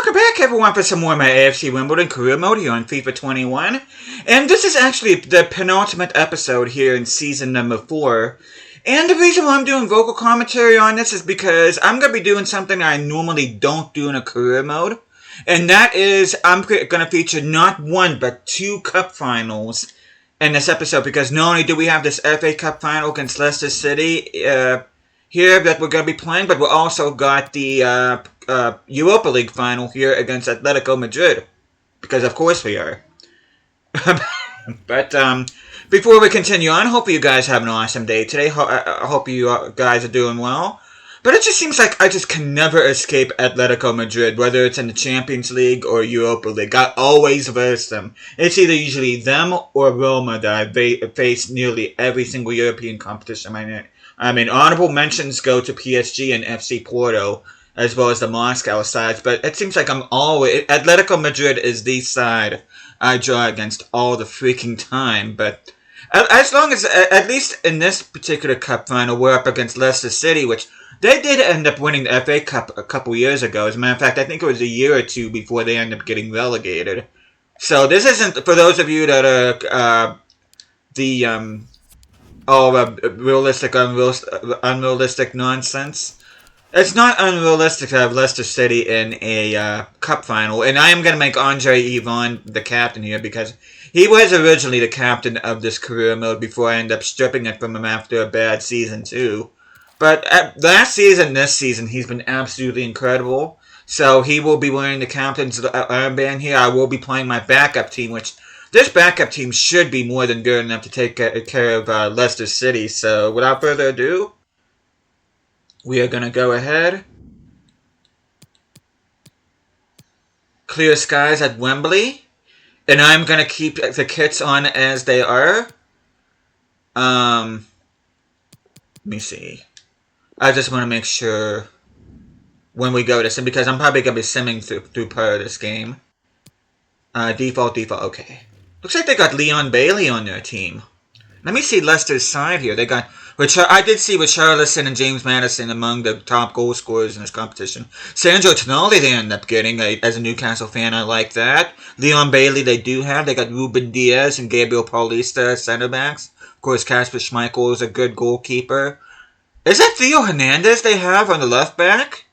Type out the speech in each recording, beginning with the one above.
welcome back everyone for some more of my AFC Wimbledon career mode here on FIFA 21. And this is actually the penultimate episode here in season number 4. And the reason why I'm doing vocal commentary on this is because I'm going to be doing something I normally don't do in a career mode. And that is, I'm going to feature not one, but 2 cup finals in this episode. Because not only do we have this FA Cup final against Leicester City here that we're going to be playing, but we've also got the Europa League final here against Atletico Madrid. Because of course we are. But before we continue on, hope you guys have an awesome day today. I hope you guys are doing well. But it just seems like I just can never escape Atletico Madrid, whether it's in the Champions League or Europa League. I always verse them. It's either usually them or Roma that I face nearly every single European competition. I mean, honorable mentions go to PSG and FC Porto, as well as the Moscow sides. But it seems like I'm always... Atletico Madrid is the side I draw against all the freaking time. But as long as, at least in this particular cup final, we're up against Leicester City, which... They did end up winning the FA Cup a couple years ago. As a matter of fact, I think it was a year or 2 before they ended up getting relegated. So this isn't, for those of you that are realistic, unrealistic nonsense. It's not unrealistic to have Leicester City in a cup final. And I am going to make Andre Yvonne the captain here because he was originally the captain of this career mode before I ended up stripping it from him after a bad season 2. But last season, this season, he's been absolutely incredible. So he will be wearing the captain's armband here. I will be playing my backup team, which this backup team should be more than good enough to take care of Leicester City. So without further ado, we are going to go ahead. Clear skies at Wembley. And I'm going to keep the kits on as they are. Let me see. I just want to make sure when we go to sim, because I'm probably going to be simming through part of this game. Default, okay. Looks like they got Leon Bailey on their team. Let me see Leicester's side here. They got, I did see Richarlison and James Maddison among the top goal scorers in this competition. Sandro Tonali they ended up getting. As a Newcastle fan, I like that. Leon Bailey they do have. They got Ruben Diaz and Gabriel Paulista as center backs. Of course, Kasper Schmeichel is a good goalkeeper. Is that Theo Hernandez they have on the left back?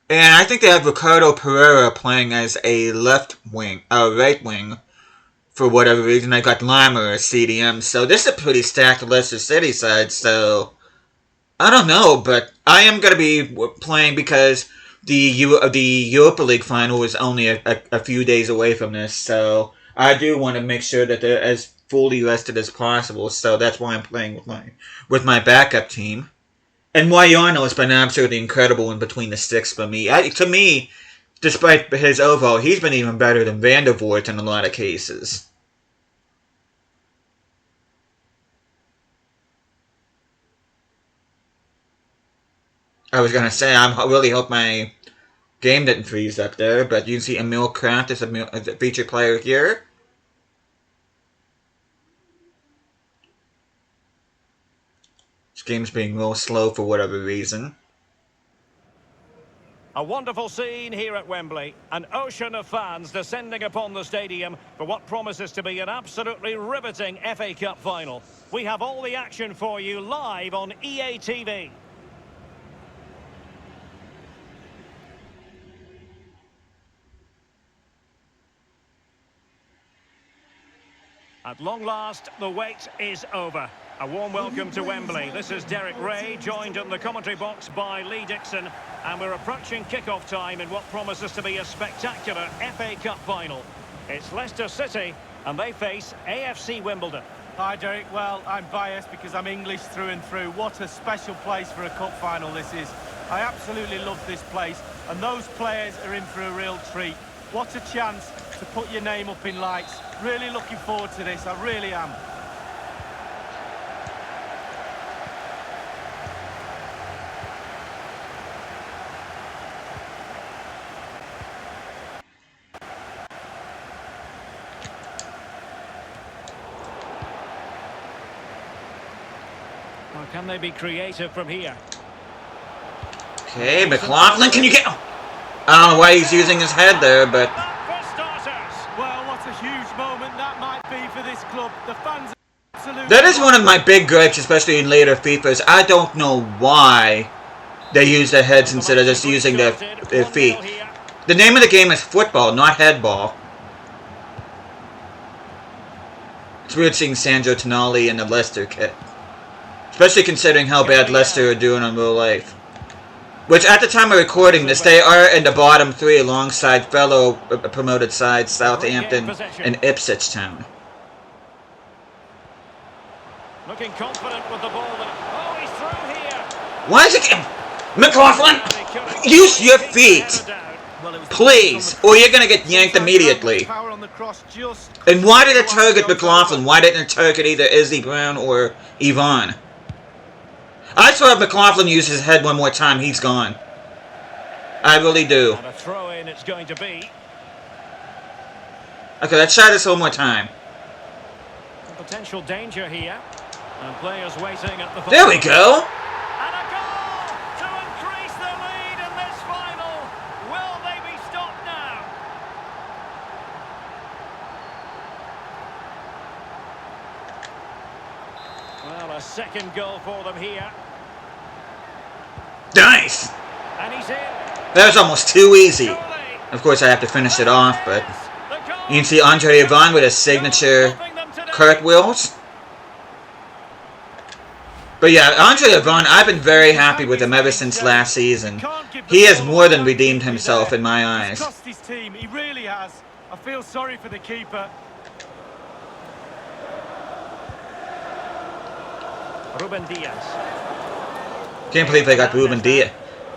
And I think they have Ricardo Pereira playing as a right wing, for whatever reason. I got Lima as CDM, so this is a pretty stacked Leicester City side, so I don't know, but I am going to be playing because the Europa League final is only a few days away from this, so I do want to make sure that they're as fully rested as possible, so that's why I'm playing with my backup team. And Moyano has been absolutely incredible in between the sticks for me. To me, despite his overall, he's been even better than Van der Voort in a lot of cases. I was going to say, I really hope my game didn't freeze up there, but you can see Emil Kraft is a featured player here. Game's being real slow for whatever reason. A wonderful scene here at Wembley. An ocean of fans descending upon the stadium for what promises to be an absolutely riveting FA Cup final. We have all the action for you live on EA TV. At long last, the wait is over. A warm welcome to Wembley. This is Derek Ray, joined in the commentary box by Lee Dixon, and we're approaching kick-off time in what promises to be a spectacular FA Cup final. It's Leicester City, and they face AFC Wimbledon. Hi, Derek. Well, I'm biased because I'm English through and through. What a special place for a cup final this is. I absolutely love this place, and those players are in for a real treat. What a chance to put your name up in lights. Really looking forward to this, I really am. Or can they be creative from here? Okay, McLaughlin, can you get... I don't know why he's using his head there, but... Well, what a huge moment that might be for this club. The fans are absolutely... That is one of my big gripes, especially in later FIFAs. I don't know why they use their heads instead of just using their feet. The name of the game is football, not headball. It's weird seeing Sandro Tonali in the Leicester kit. Especially considering how bad Leicester are doing in real life. Which, at the time of recording this, they are in the bottom 3 alongside fellow promoted sides Southampton and Ipswich Town. Looking confident with the ball. Oh, he's through here. Why is it... McLaughlin, use your feet, please, or you're going to get yanked immediately. And why did it target McLaughlin? Why didn't it target either Izzy Brown or Yvonne? I swear if McLaughlin uses his head one more time, he's gone. I really do. And a throw in it's going to be. Okay, let's try this one more time. Potential danger here. And players waiting at the... There we go. And a goal to increase the lead in this final. Will they be stopped now? Well, a second goal for them here. Nice. And he's in. That was almost too easy. Of course, I have to finish it off, but you can see Andre Yvonne with his signature cartwheels. But yeah, Andre Yvonne, I've been very happy with him ever since last season. He has more than redeemed himself in my eyes. He's cost his team, he really has. I feel sorry for the keeper. Ruben Diaz. Can't believe they got Ruben Diaz.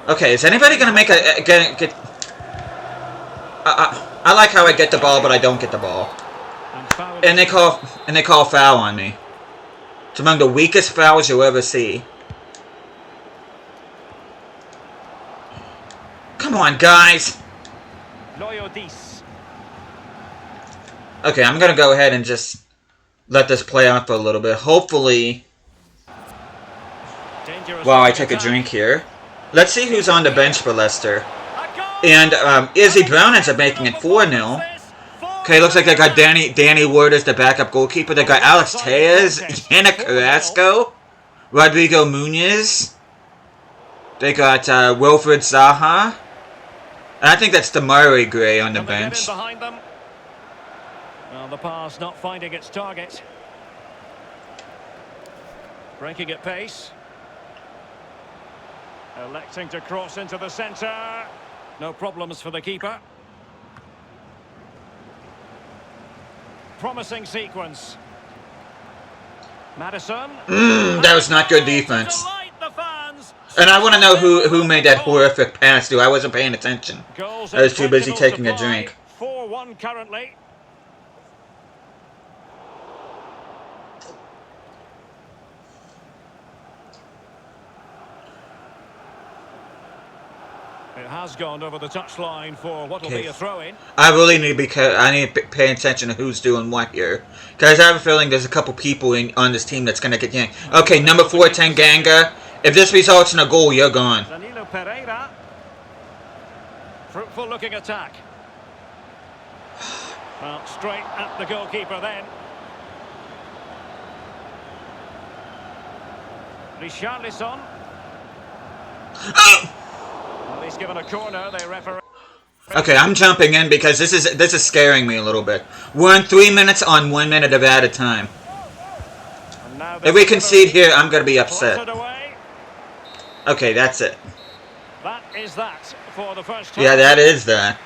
Okay, is anybody gonna make a get? I like how I get the ball, but I don't get the ball. And they call foul on me. It's among the weakest fouls you'll ever see. Come on, guys. Okay, I'm gonna go ahead and just let this play out for a little bit. Hopefully, while I take a drink here. Let's see who's on the bench for Leicester. And Izzy Brown ends up making it 4-0. Okay, looks like they got Danny Ward as the backup goalkeeper. They got Alex Tejas, Yana Carrasco, Rodrigo Muniz. They got Wilfred Zaha. And I think that's Damari Gray on the bench. Well, the pass not finding its target. Breaking at pace. Electing to cross into the centre. No problems for the keeper. Promising sequence. Madison. That was not good defense. And I want to know who made that horrific pass, dude. I wasn't paying attention. I was too busy taking a drink. 4-1 currently. It has gone over the touchline for what will be a throw-in. I really need to pay attention to who's doing what here. Guys, I have a feeling there's a couple people on this team that's going to get yanked. Okay, number 4, Tanganga. If this results in a goal, you're gone. Danilo Pereira. Fruitful looking attack. Well, straight at the goalkeeper then. Richarlison. Well, he's given a corner, they referee. Okay, I'm jumping in because this is scaring me a little bit. We're in 3 minutes on 1 minute of added time. If we concede here, I'm gonna be upset. Okay, that's it. That is that for the first time. Yeah, that is that.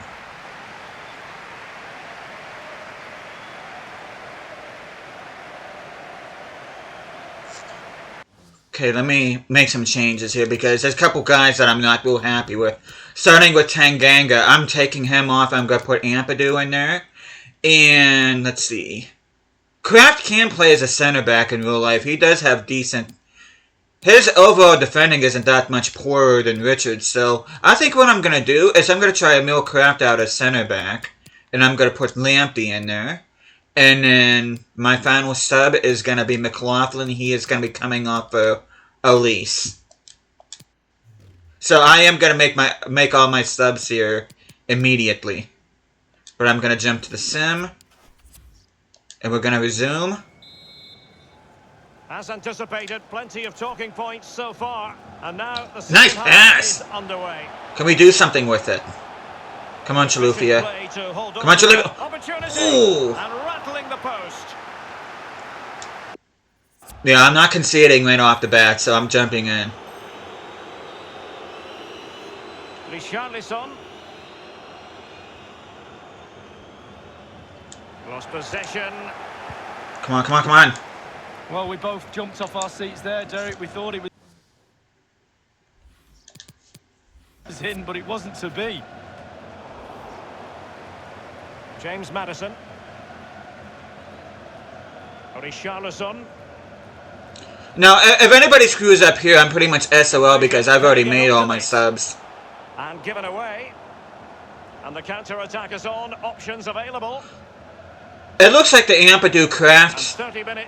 Okay, let me make some changes here because there's a couple guys that I'm not real happy with. Starting with Tanganga, I'm taking him off. I'm going to put Ampadu in there. And let's see. Kraft can play as a center back in real life. He does have decent... His overall defending isn't that much poorer than Richard's. So I think what I'm going to do is I'm going to try Emil Kraft out as center back. And I'm going to put Lamptey in there. And then my final sub is going to be McLaughlin. He is going to be coming off a lease. So I am gonna make all my subs here immediately. But I'm gonna jump to the sim, and we're gonna resume. As anticipated, plenty of talking points so far. And now the Nice second half pass! is underway. Can we do something with it? Come on, Chalufia. Come on, Chalufia. Opportunity Ooh. and rattling the post. Yeah, I'm not conceding right off the bat, so I'm jumping in. Richarlison. Lost possession. Come on, come on, come on. Well, we both jumped off our seats there, Derek. We thought it was in, but it wasn't to be. James Maddison. Richarlison. Now, if anybody screws up here, I'm pretty much SOL because I've already made all my subs. And given away. And the counter-attack is on. Options available. It looks like the Ampadu Craft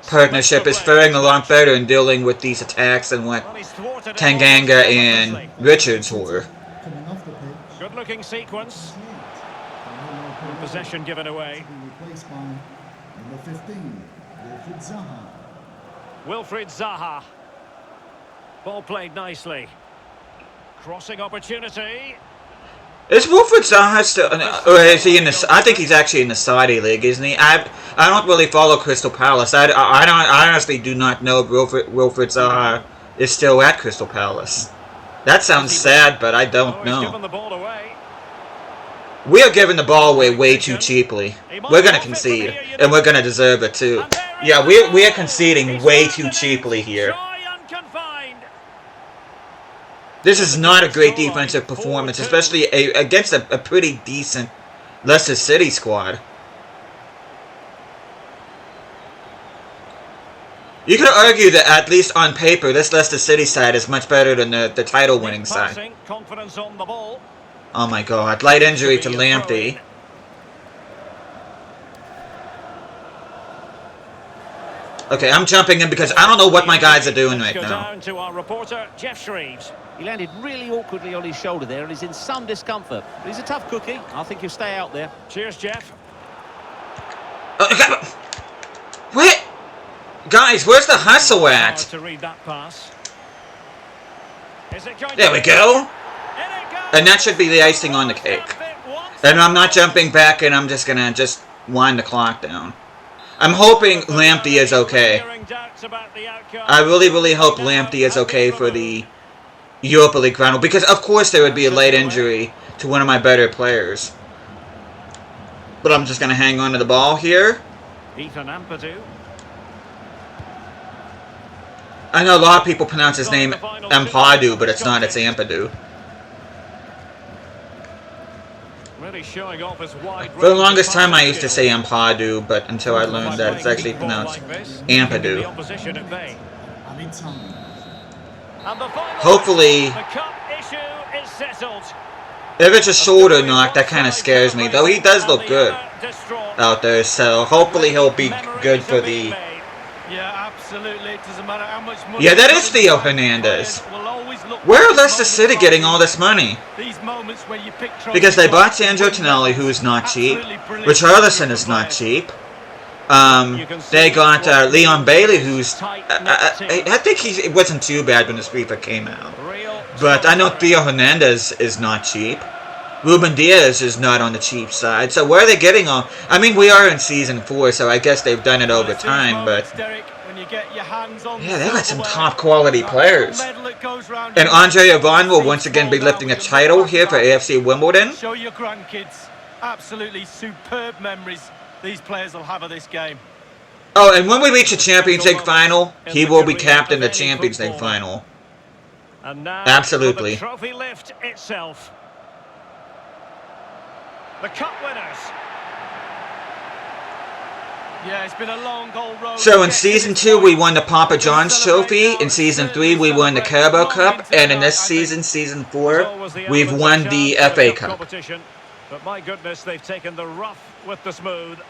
partnership is faring a lot better in dealing with these attacks than what Tanganga and Richards were. Good-looking sequence. Possession given away. Wilfried Zaha. Ball played nicely. Crossing opportunity. Is Wilfried Zaha still, or is he in the? I think he's actually in the Saudi league, isn't he? I don't really follow Crystal Palace. I honestly do not know if Wilfried Zaha is still at Crystal Palace. That sounds sad, but I don't know. We are giving the ball away way too cheaply. We're gonna concede, and we're gonna deserve it too. Yeah, we are conceding way too cheaply here. This is not a great defensive performance, especially against a pretty decent Leicester City squad. You could argue that, at least on paper, this Leicester City side is much better than the title-winning side. Oh my god, light injury to Lamptey. Okay, I'm jumping in because I don't know what my guys are doing right now. Down to our reporter, Jeff Shreves. He landed really awkwardly on his shoulder there and he's in some discomfort. But he's a tough cookie. I think he'll stay out there. Cheers, Jeff. What? Guys, where's the hustle at? To read that pass. There we go. And that should be the icing on the cake. And I'm not jumping back, and I'm just gonna wind the clock down. I'm hoping Lamptey is okay. I really, really hope Lamptey is okay for the Europa League final, because of course there would be a late injury to one of my better players. But I'm just gonna hang on to the ball here. Ethan Ampadu. I know a lot of people pronounce his name Ampadu, but it's not, it's Ampadu. Really showing off his wide For the longest time I used to say Ampadu, but until I learned that it's actually pronounced Ampadu. Hopefully, if it's a shoulder knock, that kind of scares me. Though he does look good out there, so hopefully he'll be good for the... Yeah, absolutely. It doesn't matter how much money. Yeah, that is Theo Hernandez. Where are Leicester City getting all this money? Because they bought Sandro Tonali, who is not cheap. Richarlison is not cheap. They got Leon Bailey, who's... I think he wasn't too bad when this FIFA came out. But I know Theo Hernandez is not cheap. Ruben Diaz is not on the cheap side. So where are they getting all... I mean, we are in Season 4, so I guess they've done it over time, but... Yeah, they got some top-quality players. And Andre Yvonne will once again be lifting a title here for AFC Wimbledon. Show your grandkids. Absolutely superb memories these players will have of this game. Oh, and when we reach the Champions League final, he will be captain the Champions League final. Absolutely. The trophy lift itself. The cup winners. Yeah, it's been a long old road. So in Season 2, we won the Papa John's Trophy. In Season 3, we won the Carabao Cup. And in this season, Season 4, we've won the FA Cup. But my goodness, they've taken the rough with the smooth.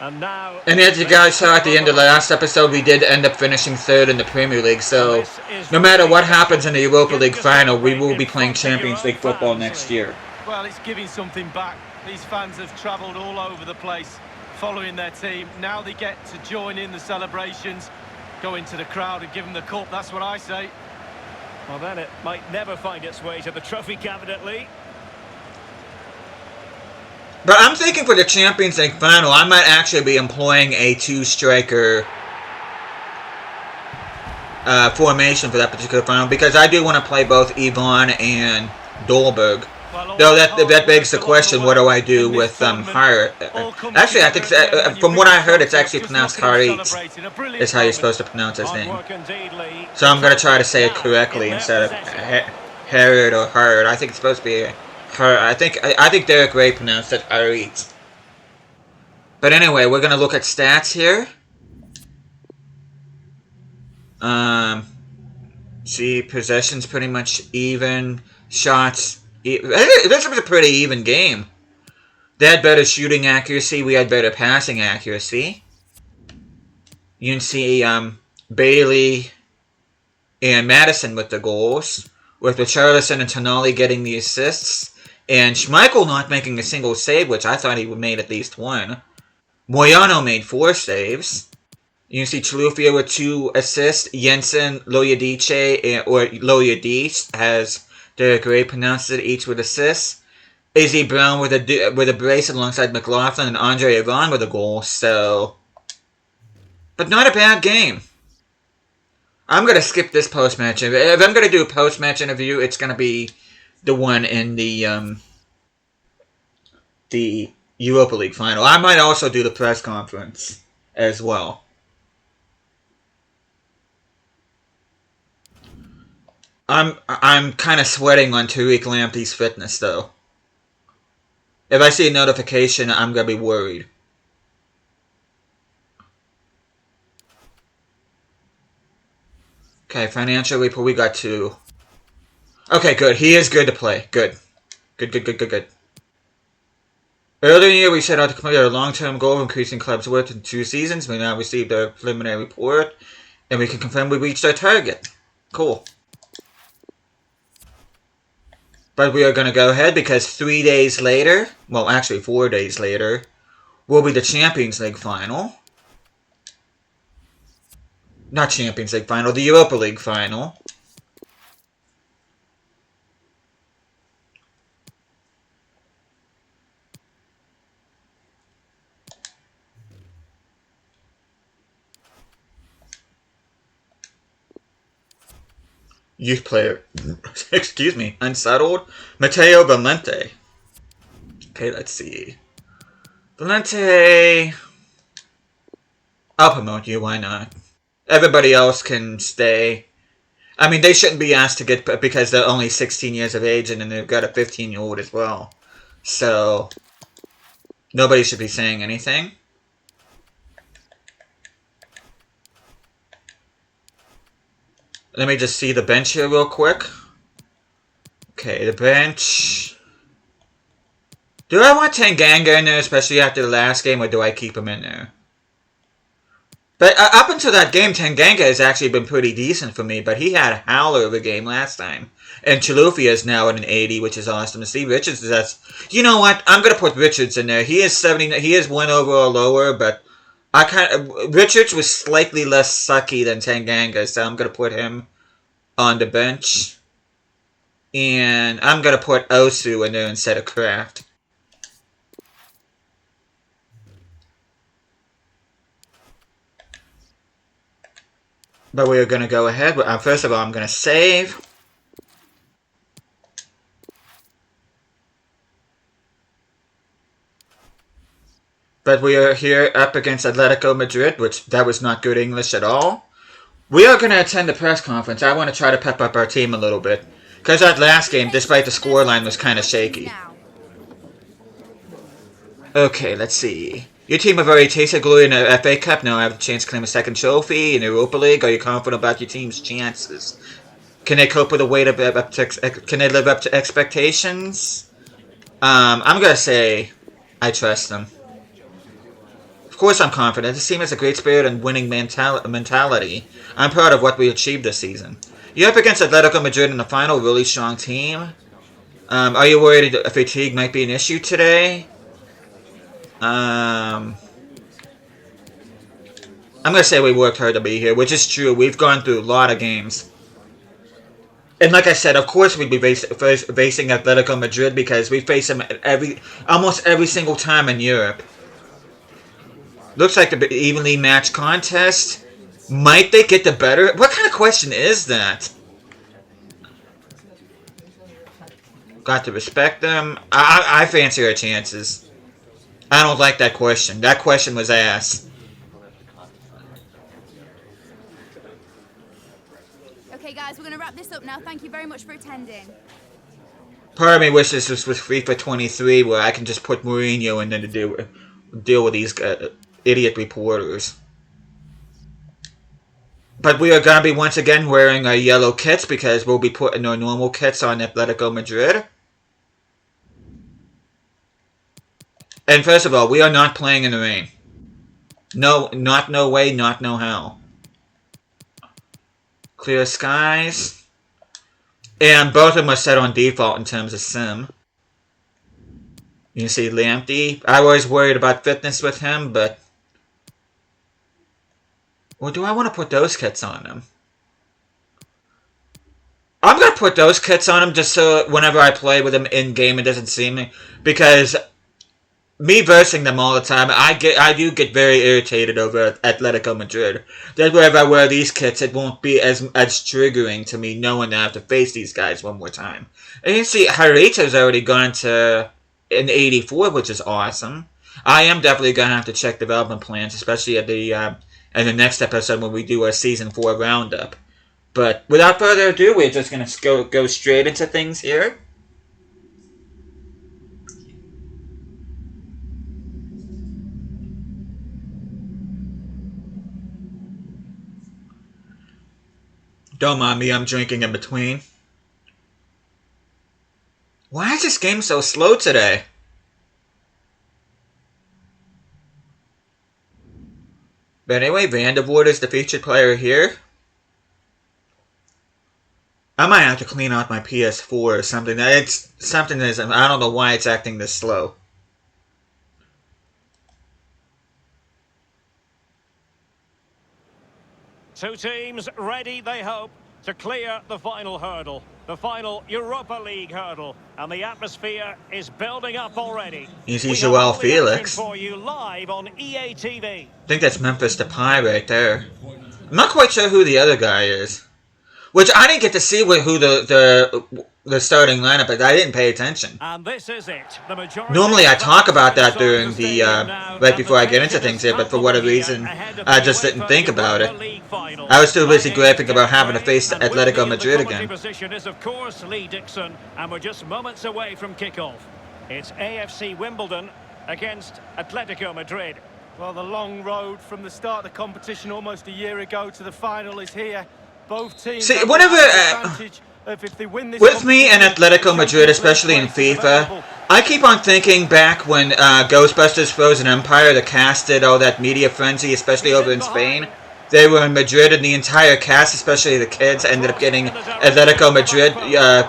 And now, And as you guys saw at the end of the last episode, we did end up finishing third in the Premier League, so no matter what happens in the Europa League final, we will be playing Champions League football next year. Well, it's giving something back. These fans have travelled all over the place following their team. Now they get to join in the celebrations, go into the crowd and give them the cup. That's what I say. Well, then it might never find its way to the trophy cabinet, Lee. But I'm thinking for the Champions League final, I might actually be employing a two-striker formation for that particular final, because I do want to play both Yvonne and Dolberg. Though that begs the question, what do I do with Hart? Actually, I think from what I heard, it's actually pronounced Harit, is how you're supposed to pronounce his name. So I'm going to try to say it correctly instead of Harrod or Hart. I think it's supposed to be Hart. I think Derek Ray pronounced it Harit. But anyway, we're going to look at stats here. See, possession's pretty much even. Shots. This was a pretty even game. They had better shooting accuracy. We had better passing accuracy. You can see Bailey and Madison with the goals, with Richarlison and Tonali getting the assists, and Schmeichel not making a single save, which I thought he would made at least one. Moyano made 4 saves. You can see Chilufya with 2 assists. Jensen, Loyadice, or Loyadice, as Derek Ray pronounced it, each with assists. Izzy Brown with a brace alongside McLaughlin, and Andre Yvonne with a goal. So, but not a bad game. I'm gonna skip this post-match. If I'm gonna do a post-match interview, it's gonna be the one in the Europa League final. I might also do the press conference as well. I'm kind of sweating on Tariq Lamptey's fitness, though. If I see a notification, I'm going to be worried. Okay, financial report, we got 2. Okay, good. He is good to play. Good. Good. Earlier in the year, we set out to complete our long-term goal of increasing club's worth in 2 seasons. We now received our preliminary report, and we can confirm we reached our target. Cool. But we are going to go ahead because 3 days later, well, actually 4 days later, will be the Champions League final. Not Champions League final, the Europa League final. Youth player, excuse me, unsettled, Matteo Valente. Okay, let's see. Valente, I'll promote you, why not? Everybody else can stay. I mean, they shouldn't be asked to get, because they're only 16 years of age and then they've got a 15-year-old as well. So, nobody should be saying anything. Let me just see the bench here real quick. Okay, the bench. Do I want Tanganga in there, especially after the last game, or do I keep him in there? But up until that game, Tanganga has actually been pretty decent for me, but he had a howler of a game last time. And Chilufya is now at an 80, which is awesome to see. Richards is at... You know what? I'm going to put Richards in there. He is 70. He is 1 overall lower, but... Richards was slightly less sucky than Tanganga, so I'm going to put him on the bench. And I'm going to put Osu in there instead of Kraft. But we are going to go ahead. First of all, I'm going to save. But we are here up against Atletico Madrid, which that was not good English at all. We are going to attend the press conference. I want to try to pep up our team a little bit. Because that last game, despite the scoreline, was kind of shaky. Okay, let's see. Your team have already tasted glory in the FA Cup. Now I have a chance to claim a second trophy in the Europa League. Are you confident about your team's chances? Can they cope with the weight of can they live up to expectations? I'm going to say I trust them. Of course I'm confident. This team has a great spirit and winning mentality. I'm proud of what we achieved this season. You're up against Atletico Madrid in the final, really strong team. Are you worried fatigue might be an issue today? I'm going to say we worked hard to be here, which is true. We've gone through a lot of games. And like I said, of course we'd be facing Atletico Madrid because we face them almost every single time in Europe. Looks like an evenly matched contest. Might they get the better? What kind of question is that? Got to respect them. I fancy our chances. I don't like that question. That question was ass. Okay, guys, we're going to wrap this up now. Thank you very much for attending. Part of me wishes this was FIFA 23, where I can just put Mourinho in there to deal with these idiot reporters. But we are going to be once again wearing our yellow kits because we'll be putting our normal kits on Atletico Madrid. And first of all, we are not playing in the rain. No, not no way, not no how. Clear skies. And both of them are set on default in terms of sim. You can see Lamptey. I was worried about fitness with him, but... Or do I want to put those kits on him? I'm going to put those kits on him just so whenever I play with him in-game it doesn't see me. Because me versing them all the time, I do get very irritated over Atletico Madrid. That's why if I wear these kits, it won't be as triggering to me knowing that I have to face these guys one more time. And you can see Harita's already gone to an 84, which is awesome. I am definitely going to have to check development plans, especially at the... in the next episode when we do our Season 4 roundup. But without further ado, we're just going to go straight into things here. Don't mind me, I'm drinking in between. Why is this game so slow today? But anyway, Vandervoort is the featured player here. I might have to clean out my PS4 or something. It's something that I don't know why it's acting this slow. Two teams ready, they hope, to clear the final hurdle. The final Europa League hurdle. And the atmosphere is building up already. You see Joao Felix. For you live on EA TV. I think that's Memphis Depay right there. I'm not quite sure who the other guy is. Which I didn't get to see who the starting lineup is. I didn't pay attention. And this is it. Normally I talk about that during the right before I get into things here, but for whatever reason I just didn't think about it. I was too busy griping about having to face Atletico Madrid again. Position is of course Lee Dixon, and we're just moments away from kickoff. It's AFC Wimbledon against Atletico Madrid. Well, the long road from the start of the competition almost a year ago to the final is here. Both teams. See, whenever with me and Atletico Madrid, especially in FIFA, I keep on thinking back when Ghostbusters Frozen Empire, the cast did all that media frenzy, especially over in Spain. They were in Madrid, and the entire cast, especially the kids, ended up getting Atletico Madrid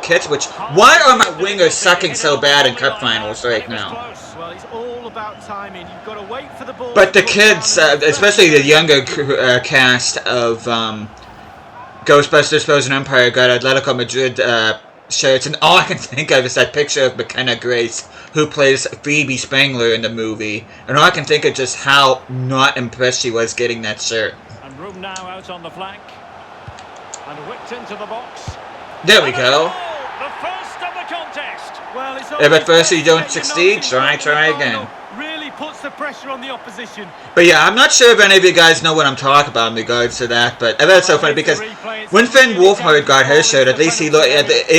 kits. Which, why are my wingers sucking so bad in cup finals right now? Well, it's all about timing. You've got to wait for the ball. But the kids, especially the younger cast of Ghostbusters Frozen Empire, got Atletico Madrid shirts, and all I can think of is that picture of McKenna Grace, who plays Phoebe Spangler in the movie, and all I can think of just how not impressed she was getting that shirt. And room now out on the flank, and whipped into the box. There we go. The first of the contest. Well, it's If at first you don't succeed, try again. Really puts the pressure on the opposition. But yeah, I'm not sure if any of you guys know what I'm talking about in regards to that, but that's so funny because when Finn Wolfhard got his shirt, at least he looked,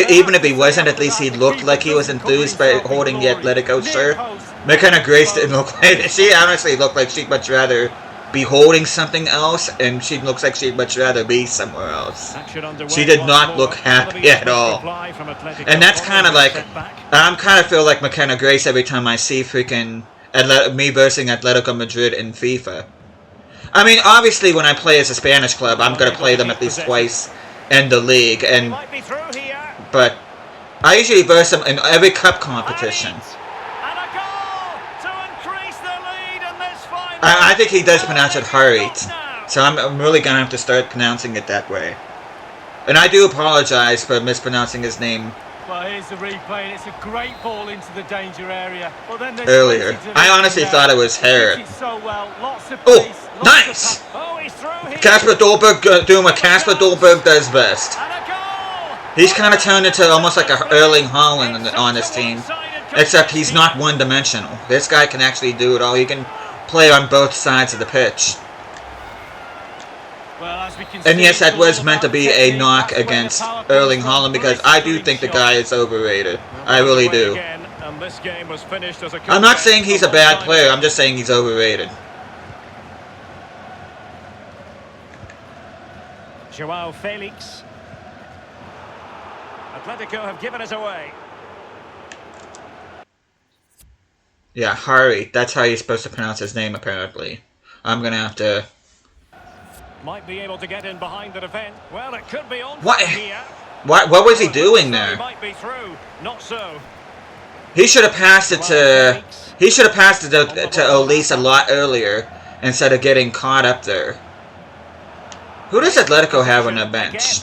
even if he wasn't, at least he looked like he was enthused by holding the Atletico shirt. McKenna Grace didn't look like it. She honestly looked like she'd much rather be holding something else, and she looks like she'd much rather be somewhere else. She did not look happy at all. And that's kind of like, I'm kind of feel like McKenna Grace every time I see freaking me versus Atletico Madrid in FIFA. I mean, obviously, when I play as a Spanish club, I'm going to play them at least twice in the league, but I usually verse them in every cup competition. I think he does pronounce it Harit, so I'm really going to have to start pronouncing it that way. And I do apologize for mispronouncing his name. Well, here's the replay, and it's a great ball into the danger area. Well, then earlier, I honestly thought it was Harit. So well. Lots of oh, pace, nice! Kasper Dolberg doing what Kasper Dolberg does best. He's kind of turned into almost like a Erling Haaland on this team, except he's not one-dimensional. This guy can actually do it all. He can play on both sides of the pitch. Well, as we can and see, yes, that was meant to be a knock against Erling Haaland because I do think the guy is overrated. I really do. I'm not saying he's a bad player, I'm just saying he's overrated. Joao Felix. Atletico have given us away. Yeah, Hari. That's how you're supposed to pronounce his name, apparently. I'm gonna have to... Might be able to get in behind the defense. Well, it could be on what? Here. What was he doing there? Might be through. Not so. He should have passed it to... He should have passed it to Elise a lot earlier instead of getting caught up there. Who does Atletico have on their bench?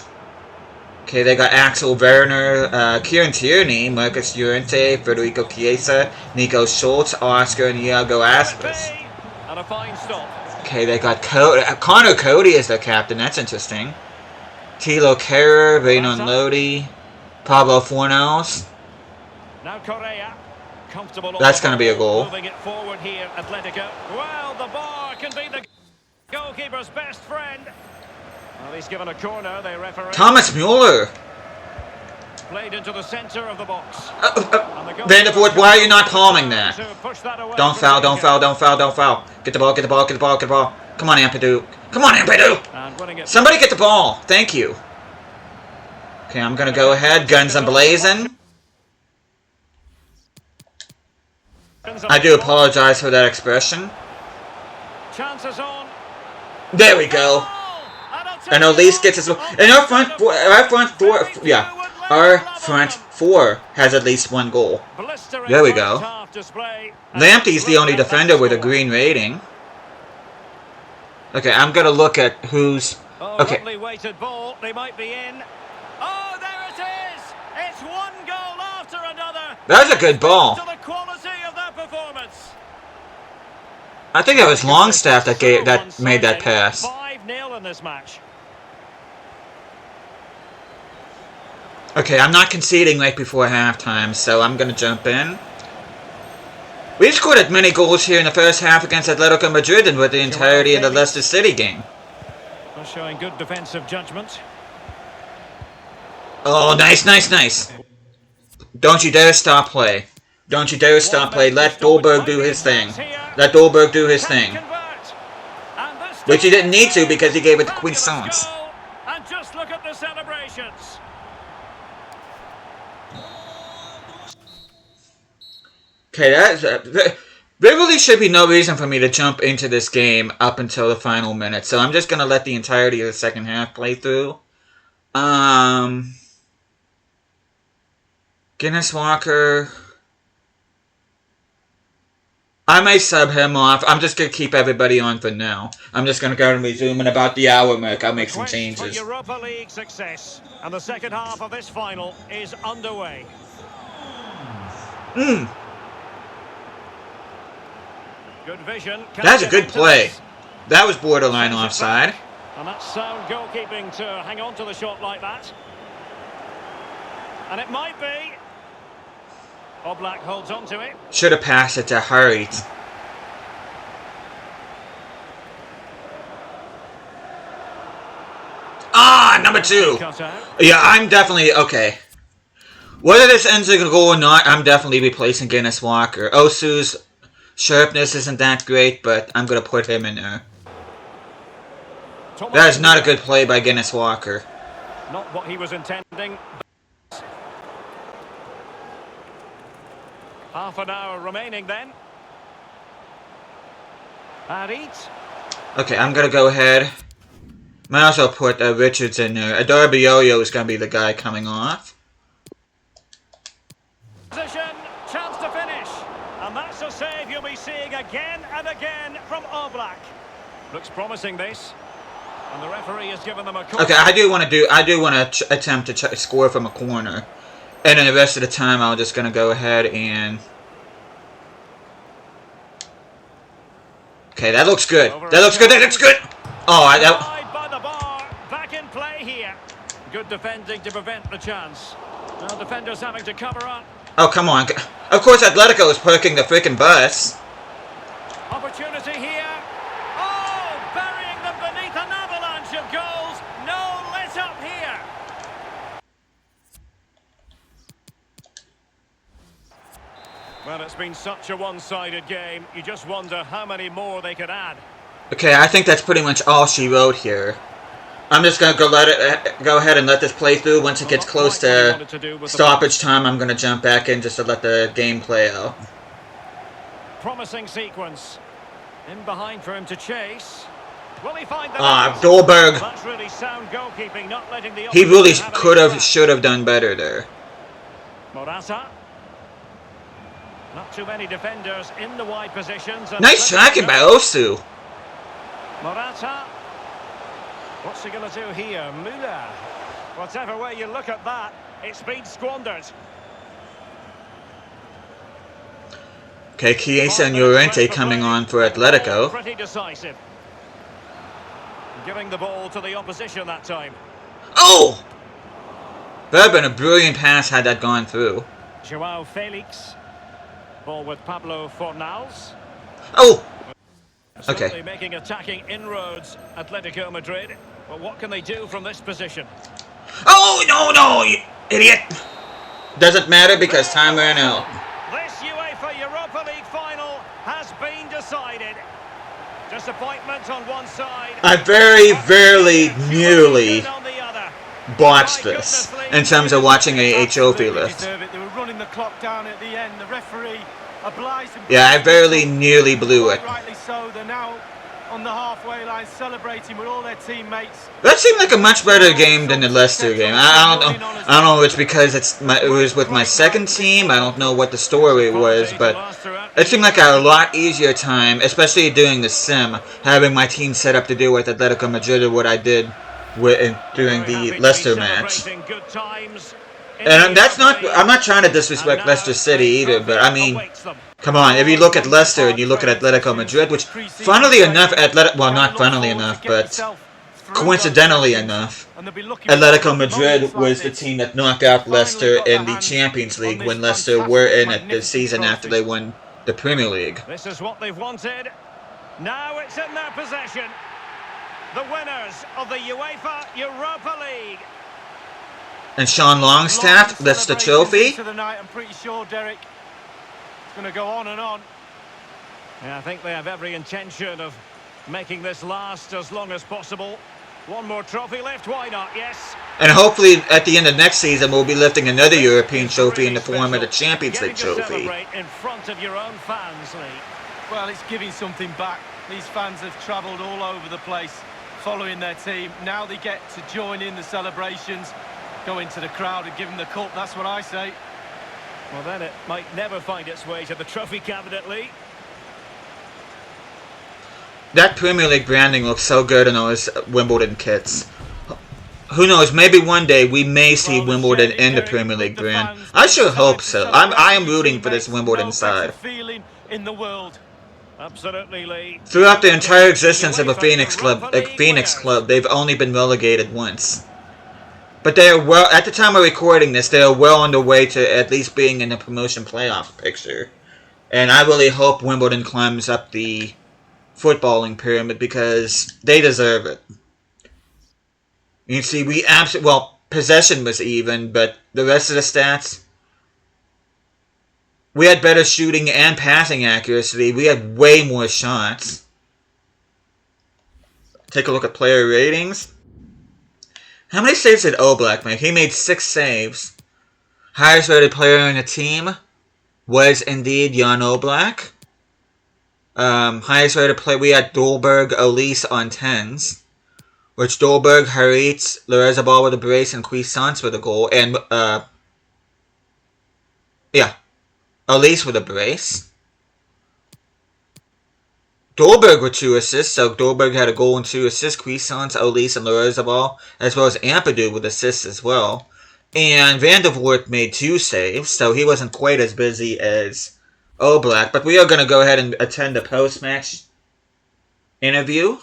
Okay, they got Axel Werner, Kieran Tierney, Marcus Llorente, Federico Chiesa, Nico Schultz, Oscar, and Iago Aspas. And a fine stop. Okay, they got Connor Cody as their captain. That's interesting. Tilo Kehrer, Raynon Lodi, Pablo Fornals. Now Correa. Comfortable. That's going to be a goal. Moving it forward here, Atletico. Well, the bar can be the goalkeeper's best friend. Well, he's given a corner. They referee. Thomas Mueller. Played into the centre of the box. Vandervoort, why are you not palming that? Don't foul, don't foul, don't foul, don't foul. Get the ball, get the ball, get the ball, get the ball. Come on, Ampadu. Come on, Ampadu. Somebody get the ball. Thank you. Okay, I'm going to go ahead. Guns a-blazing. I do apologize for that expression. Chances on. There we go. And Elise gets his... And our front four... Our front four has at least one goal. There we go. Lamptey's the only defender with a green rating. Okay, I'm going to look at who's... Okay. They might be in. Oh, there it is! It's one goal after another. That was a good ball. I think it was Longstaff that made that pass. 5-0 in this match. Okay, I'm not conceding right before halftime, so I'm going to jump in. We've scored as many goals here in the first half against Atletico Madrid than with the entirety of the Leicester City game. They're showing good defensive judgment. Oh, nice, nice, nice. Don't you dare stop play. Don't you dare stop play. Let Dolberg do his thing. Let Dolberg do his thing. Which he didn't need to because he gave it to Cuisance. And just look at the celebrations. Okay, there really should be no reason for me to jump into this game up until the final minute, so I'm just going to let the entirety of the second half play through. Guinness Walker... I may sub him off. I'm just going to keep everybody on for now. I'm just going to go and resume in about the hour mark. I'll make some changes. Europa League success, and the second half of this final is underway. Good vision. That's a good play. That was borderline offside. And that's sound goalkeeping to hang on to the shot like that. And it might be. Oblak holds on to it. Should have passed it to Harit. Ah, number 2. Yeah, I'm definitely... Okay. Whether this ends in a goal or not, I'm definitely replacing Guinness Walker. Osu's sharpness isn't that great, but I'm going to put him in there. That is not a good play by Guinness Walker. Not what he was intending. Half an hour remaining then. Harit. Okay, I'm gonna go ahead. Might as well put Richards in there. Adarbioyo is gonna be the guy coming off. Position, chance to finish. And that's a save you'll be seeing again and again from Oblak. Looks promising, this. And the referee has given them a call. Okay, I do want to attempt to score from a corner. And then the rest of the time, I'm just gonna go ahead and... Okay, that looks good. That looks good. That looks good. Oh, By the bar, back in play here. Good defending to prevent the chance. Now defenders having to cover up. Oh, come on. Of course, Atletico is parking the freaking bus. Opportunity here. Oh, burying them beneath an avalanche of goals. No let up here. Well, it's been such a one-sided game. You just wonder how many more they could add. Okay, I think that's pretty much all she wrote here. I'm just gonna go ahead and let this play through. Once it gets close to stoppage time, I'm gonna jump back in just to let the game play out. Promising sequence. In behind for him to chase. Will he find the Dolberg. That's really sound goalkeeping, not letting the He really should have done better there. Morata. Not too many defenders in the wide positions. Nice tracking by Osu. Morata. What's he going to do here? Müller. Whatever way you look at that, it's been squandered. Okay, Chiesa and Llorente coming on for Atletico. Pretty decisive. Giving the ball to the opposition that time. Oh! That would have been a brilliant pass had that gone through. Joao Felix. Ball with Pablo Fornals. Oh! Certainly Okay. making attacking inroads, Atletico Madrid. But what can they do from this position? Oh, no, you idiot! Doesn't matter because time ran out. This UEFA Europa League final has been decided. Disappointment on one side. I very nearly botched this in terms of watching a trophy list. They were running the clock down at the end. The referee obliged them. Yeah, I very nearly blew it. Rightly so. They're now on the halfway line celebrating with all their teammates. That seemed like a much better game than the Leicester game. I don't know if it's because it was with my second team. I don't know what the story was, but it seemed like a lot easier time, especially doing the sim, having my team set up to do with Atletico Madrid or what I did during the Leicester match. And that's not, I'm not trying to disrespect Leicester City either, but I mean, come on, if you look at Leicester and you look at Atletico Madrid, which funnily enough, well, not funnily enough, but coincidentally enough, Atletico Madrid was the team that knocked out Leicester in the Champions League when Leicester were in it the season after they won the Premier League. This is what they've wanted. Now it's in their possession. The winners of the UEFA Europa League. And Sean Longstaff lifts the trophy. I'm pretty sure, Derek, it's going to go on and on. Yeah, I think they have every intention of making this last as long as possible. One more trophy left, why not? Yes. And hopefully at the end of next season we'll be lifting another European trophy in the form of the Champions League trophy. In front of your own fans, Lee. Well, it's giving something back. These fans have travelled all over the place following their team. Now they get to join in the celebrations, go into the crowd and give them the cup. That's what I say. Well, then it might never find its way to the trophy cabinet, Lee. That Premier League branding looks so good in those Wimbledon kits. Who knows, maybe one day we may see Wimbledon in the Premier League brand. I sure hope so. I am rooting for this Wimbledon side. In the world. Absolutely, Lee. Throughout the entire existence of a Phoenix club, they've only been relegated once. But they are well, at the time of recording this, they are well on their way to at least being in the promotion playoff picture. And I really hope Wimbledon climbs up the footballing pyramid because they deserve it. You can see well, possession was even, but the rest of the stats, we had better shooting and passing accuracy. We had way more shots. Take a look at player ratings. How many saves did Oblak make? He made 6 saves. Highest rated player on the team was indeed Jan Oblak. Highest rated play, we had Dolberg, Elise on 10s. Which Dolberg, Haritz, Lorazabal with a brace, and Cuisance with a goal. And, yeah. Elise with a brace. Dolberg with 2 assists, so Dolberg had a goal and 2 assists. Cuisance, Elise, and Lorazabal, as well as Ampadu with assists as well. And Vandervoort made 2 saves, so he wasn't quite as busy as Oblak. But we are going to go ahead and attend the post-match interview.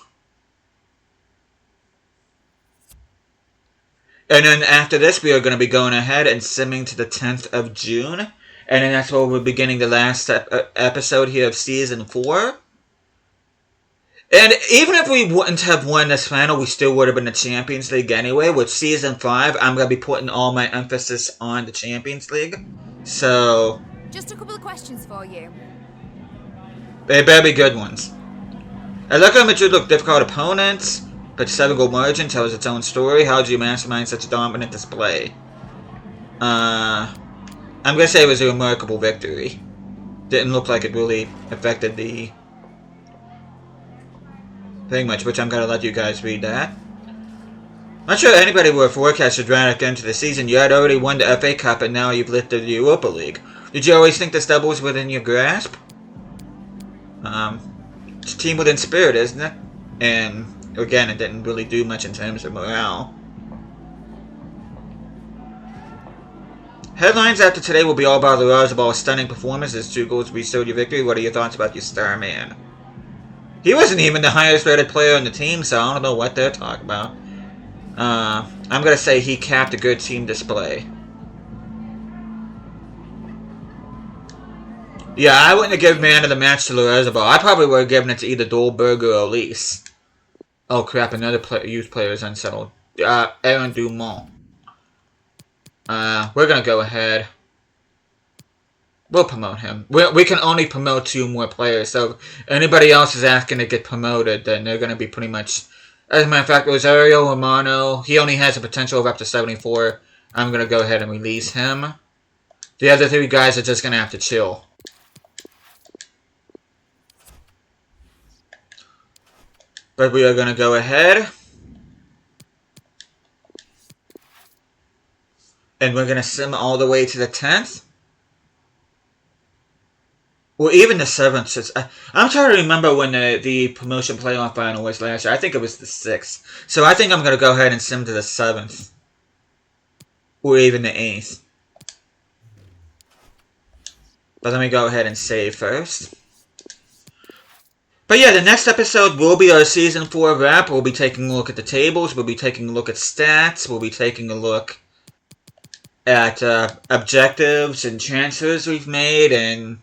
And then after this, we are going to be going ahead and simming to the 10th of June. And then that's where we're beginning the last episode here of Season 4. And even if we wouldn't have won this final, we still would have been the Champions League anyway. With Season 5, I'm going to be putting all my emphasis on the Champions League. So, Just a couple of questions for you. they better be good ones. Atletico Madrid look difficult opponents, but 7-goal margin tells its own story. How do you mastermind such a dominant display? I'm going to say it was a remarkable victory. Didn't look like it really affected the thing much, which I'm going to let you guys read that. Not sure anybody would have forecasted right at the end of the season. You had already won the FA Cup and now you've lifted the Europa League. Did you always think this double was within your grasp? It's a team within spirit, isn't it? And again, it didn't really do much in terms of morale. Headlines after today will be all about Lorazabal's stunning performance. His 2 goals restored your victory. What are your thoughts about your star man? He wasn't even the highest rated player on the team, so I don't know what they're talking about. I'm going to say he capped a good team display. Yeah, I wouldn't have given man of the match to Lorazabal. I probably would have given it to either Dolberg or Elise. Oh crap, another youth player is unsettled. Aaron Dumont. We're going to go ahead. We'll promote him. We can only promote 2 more players, so if anybody else is asking to get promoted, then they're going to be pretty much... As a matter of fact, Rosario Romano, he only has a potential of up to 74. I'm going to go ahead and release him. The other 3 guys are just going to have to chill. But we are going to go ahead. And we're going to sim all the way to the 10th. Well, even the 7th. I'm trying to remember when the promotion playoff final was last year. I think it was the 6th. So I think I'm going to go ahead and sim to the 7th. Or even the 8th. But let me go ahead and save first. But yeah, the next episode will be our Season 4 wrap. We'll be taking a look at the tables. We'll be taking a look at stats. We'll be taking a look at objectives and transfers we've made. And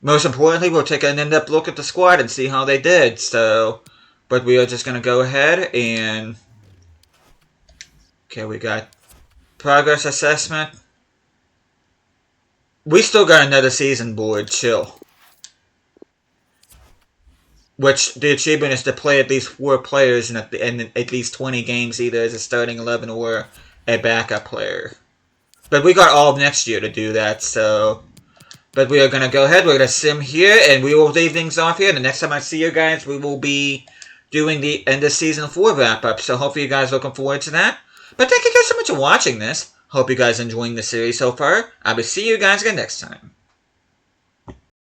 most importantly, we'll take an in-depth look at the squad and see how they did. So, but we are just going to go ahead and... Okay, we got progress assessment. We still got another season board, chill. Which, the achievement is to play at least 4 players in at least 20 games, either as a starting 11 or a backup player. But we got all of next year to do that, so... But we are going to go ahead, we're going to sim here, and we will leave things off here. The next time I see you guys, we will be doing the end of Season 4 wrap-up, so hopefully you guys are looking forward to that. But thank you guys so much for watching this. Hope you guys are enjoying the series so far. I will see you guys again next time.